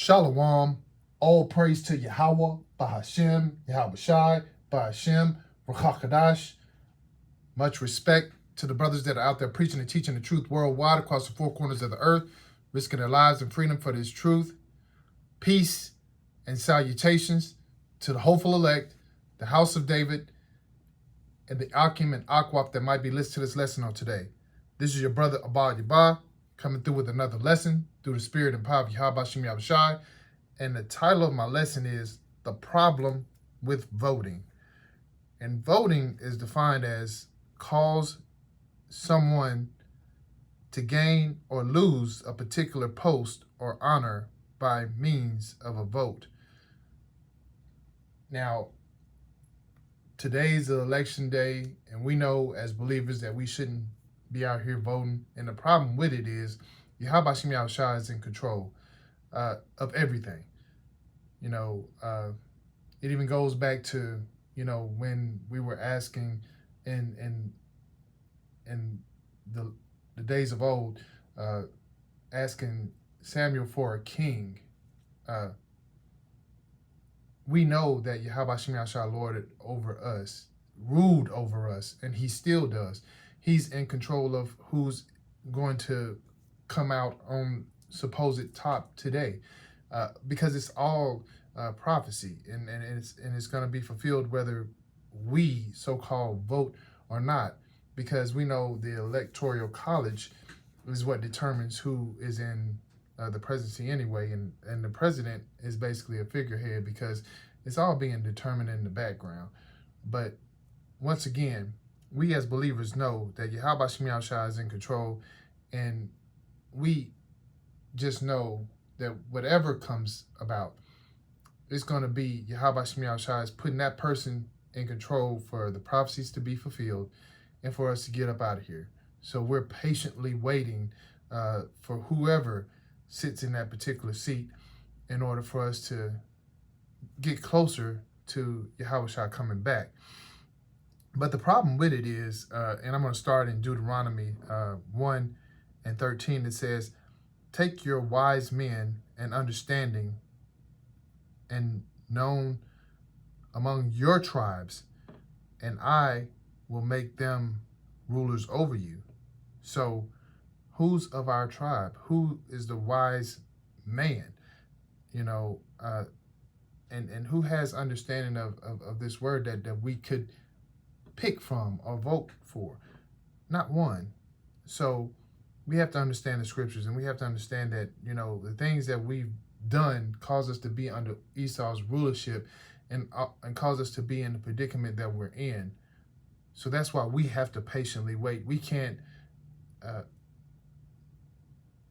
Shalom. All praise to Yahweh, Bahashem, Yahweh Shai, Bahashem, Rakakadash. Much respect to the brothers that are out there preaching and teaching the truth worldwide across the four corners of the earth, risking their lives and freedom for this truth. Peace and salutations to the hopeful elect, the house of David, and the Akim and Akwap that might be listening to this lesson on today. This is your brother Abba Yabah coming through with another lesson through the spirit and power of Yahweh Shem Yahweh Shai. And the title of my lesson is The Problem with Voting. And voting is defined as cause someone to gain or lose a particular post or honor by means of a vote. Now, today's election day, and we know as believers that we shouldn't be out here voting. And the problem with it is Yahweh Shem Yahweh Shai is in control of everything. It even goes back to, when we were asking in the days of old, asking Samuel for a king. We know that Yahweh Shem Yahweh Shai lorded over us, ruled over us, and he still does. He's in control of who's going to come out on supposed top today, because it's all prophecy, and it's going to be fulfilled whether we so-called vote or not, because we know the electoral college is what determines who is in the presidency anyway, and the president is basically a figurehead because it's all being determined in the background. But once again, we as believers know that Yahweh Shem Yahweh Shai is in control, and we just know that whatever comes about, it's going to be Yahweh Shem Yahweh Shai is putting that person in control for the prophecies to be fulfilled and for us to get up out of here. So we're patiently waiting for whoever sits in that particular seat in order for us to get closer to Yahweh Shai coming back. But the problem with it is, and I'm going to start in Deuteronomy 1:13, it says, "Take your wise men and understanding and known among your tribes, and I will make them rulers over you." So who's of our tribe? Who is the wise man? And who has understanding of this word that we could pick from or vote for? Not one. So we have to understand the scriptures, and we have to understand that, the things that we've done cause us to be under Esau's rulership and cause us to be in the predicament that we're in. So that's why we have to patiently wait. We can't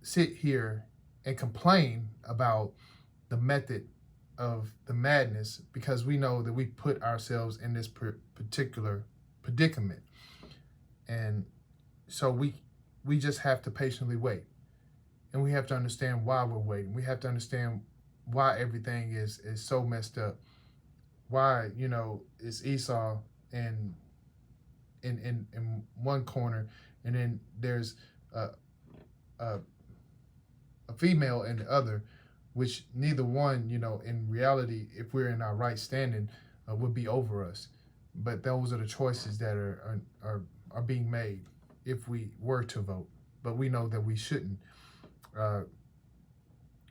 sit here and complain about the method of the madness, because we know that we put ourselves in this particular predicament. And so we just have to patiently wait. And we have to understand why we're waiting. We have to understand why everything is so messed up. Why, it's Esau in one corner, and then there's a female in the other, which neither one, in reality, if we're in our right standing, would be over us. But those are the choices that are being made if we were to vote. But we know that we shouldn't.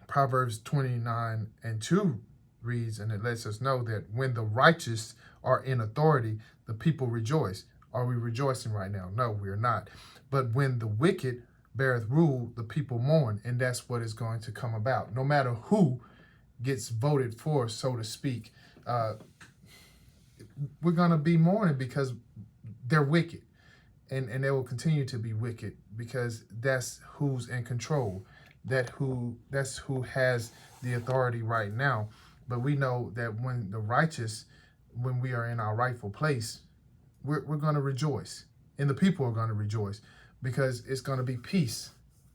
Proverbs 29:2 reads, and it lets us know that when the righteous are in authority, the people rejoice. Are we rejoicing right now? No, we are not. But when the wicked beareth rule, the people mourn, and that's what is going to come about. No matter who gets voted for, so to speak, we're going to be mourning because they're wicked, and they will continue to be wicked because that's who's in control. That's who has the authority right now. But we know that when the righteous, when we are in our rightful place, we're going to rejoice, and the people are going to rejoice, because it's going to be peace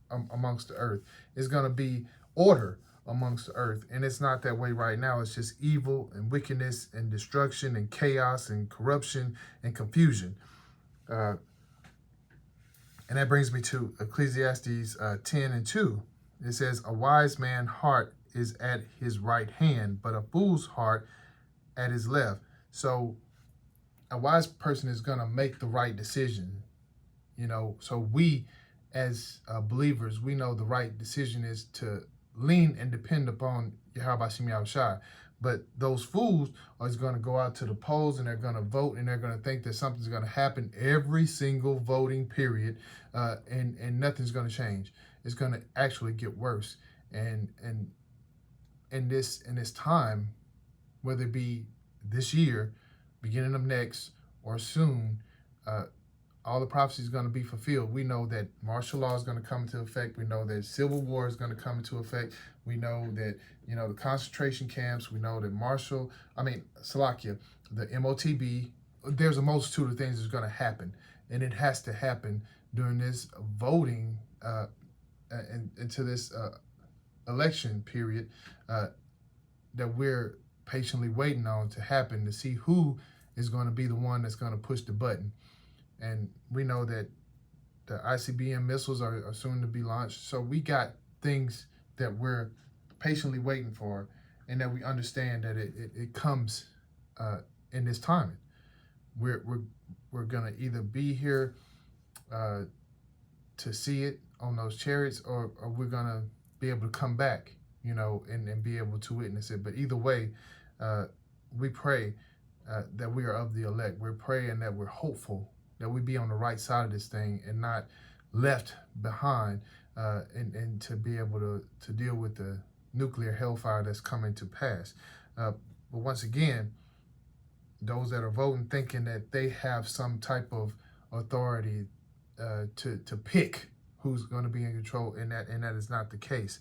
amongst the earth. It's going to be order amongst the earth. And it's not that way right now. It's just evil and wickedness and destruction and chaos and corruption and confusion. And that brings me to Ecclesiastes 10:2. It says, "A wise man's heart is at his right hand, but a fool's heart at his left. So a wise person is going to make the right decision, So we, as believers, we know the right decision is to lean and depend upon Yahweh Shem Yahushua. But those fools are going to go out to the polls and they're going to vote and they're going to think that something's going to happen every single voting period, and nothing's going to change. It's going to actually get worse. And in this time, whether it be this year, beginning of next, or soon, all the prophecy is going to be fulfilled. We know that martial law is going to come into effect. We know that civil war is going to come into effect. We know that, the concentration camps. We know that Salakia, the MOTB, there's a multitude of things that's going to happen. And it has to happen during this voting into this election period that we're patiently waiting on to happen, to see who is going to be the one that's going to push the button. And we know that the ICBM missiles are soon to be launched. So we got things that we're patiently waiting for, and that we understand that it comes in this timing. We're going to either be here to see it on those chariots, or we're going to be able to come back, and be able to witness it. But either way, we pray that we are of the elect. We're praying that we're hopeful that we be on the right side of this thing and not left behind, and to be able to deal with the nuclear hellfire that's coming to pass. But once again, those that are voting thinking that they have some type of authority to pick who's going to be in control, and that is not the case.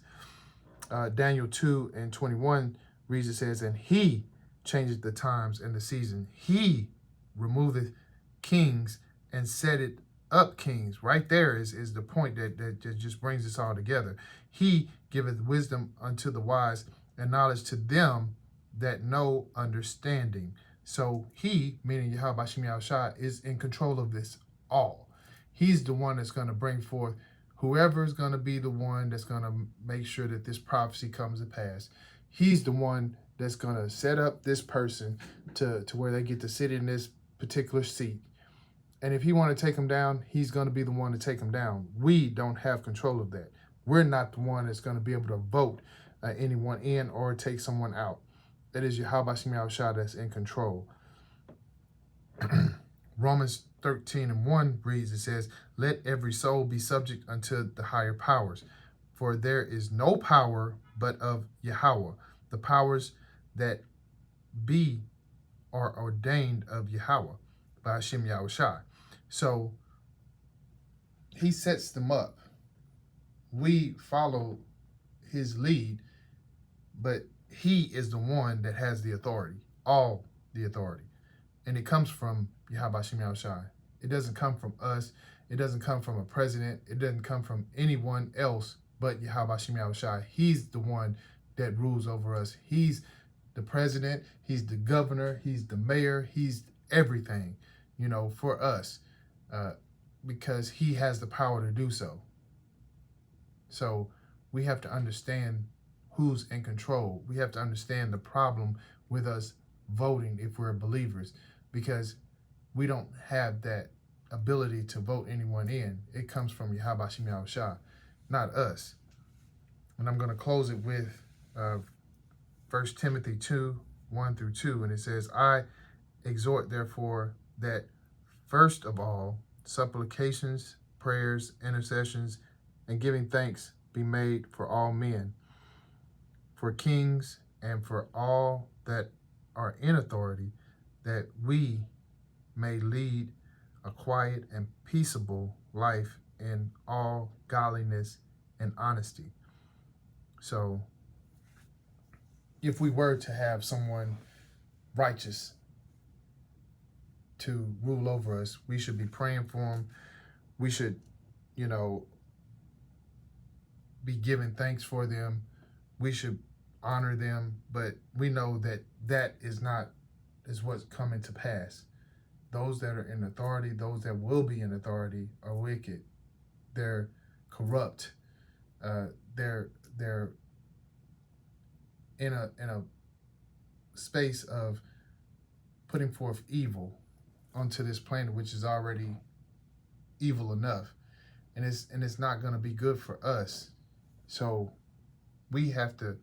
Daniel 2:21 reads, it says, and he changes the times and the season. He removeth kings and set it up kings. Right there is the point that just brings us all together. He giveth wisdom unto the wise and knowledge to them that know understanding. So he, meaning Yahweh Shem Yahushua, is in control of this all. He's the one that's going to bring forth whoever is going to be the one that's going to make sure that this prophecy comes to pass. He's the one that's going to set up this person to where they get to sit in this particular seat. And if he want to take them down, he's going to be the one to take them down. We don't have control of that. We're not the one that's going to be able to vote anyone in or take someone out. That is Yahweh Shem Yahushua that's in control. Romans 13:1 reads, it says, let every soul be subject unto the higher powers, for there is no power but of Yahweh. The powers that be are ordained of Yahweh by Hashem Yahushua. So he sets them up. We follow his lead, but he is the one that has the authority, all the authority. And it comes from Yahweh Shem Yahushua. It doesn't come from us. It doesn't come from a president. It doesn't come from anyone else but Yahweh Shem Yahushua. He's the one that rules over us. He's the president. He's the governor. He's the mayor. He's everything, for us, because he has the power to do so. So we have to understand who's in control. We have to understand the problem with us voting if we're believers, because we don't have that ability to vote anyone in. It comes from Yahweh Shem Yahushua, not us. And I'm going to close it with 1 Timothy 2:1-2, and it says, I exhort therefore that first of all supplications, prayers, intercessions, and giving thanks be made for all men, for kings, and for all that are in authority, that we may lead a quiet and peaceable life in all godliness and honesty. So if we were to have someone righteous to rule over us, we should be praying for them. We should, be giving thanks for them. We should honor them. But we know that is what's coming to pass. Those that are in authority, those that will be in authority, are wicked. They're corrupt. They're in a space of putting forth evil onto this planet, which is already evil enough, and it's not going to be good for us. So we have to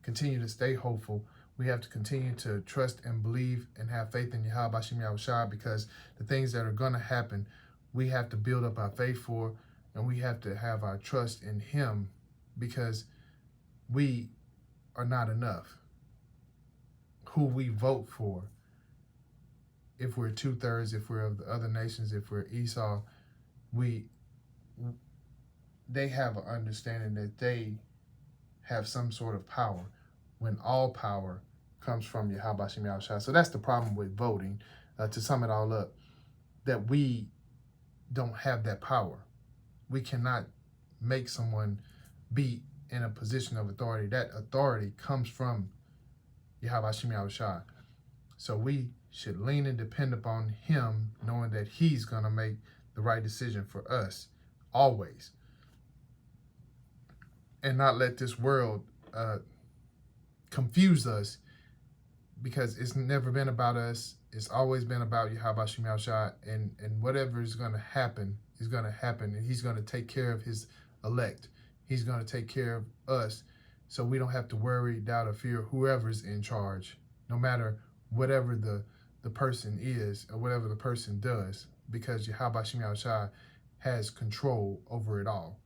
continue to stay hopeful. We have to continue to trust and believe and have faith in Yahweh Bashim Yahushua, because the things that are going to happen, we have to build up our faith for, and we have to have our trust in Him, because we are not enough. Who we vote for, if we're 2/3, if we're of the other nations, if we're Esau, they have an understanding that they have some sort of power, when all power comes from Yahweh Shem Yahushua. So that's the problem with voting, to sum it all up, that we don't have that power. We cannot make someone be in a position of authority. That authority comes from Yahweh Shem Yahushua. So we should lean and depend upon Him, knowing that He's going to make the right decision for us, always. And not let this world confuse us, because it's never been about us. It's always been about Yahweh Shem Yahushua, and whatever is going to happen is going to happen, and He's going to take care of His elect. He's going to take care of us, so we don't have to worry, doubt, or fear whoever's in charge, no matter whatever the person is or whatever the person does, because Yahweh Shem Yahushua has control over it all.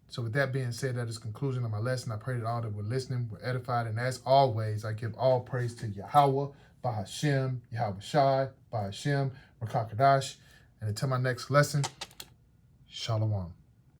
So with that being said, that is the conclusion of my lesson. I pray that all that were listening were edified. And as always, I give all praise to Yahweh, Bahashem, Yahweh Shai, Bahashem, Rakakadash. And until my next lesson, Shalom.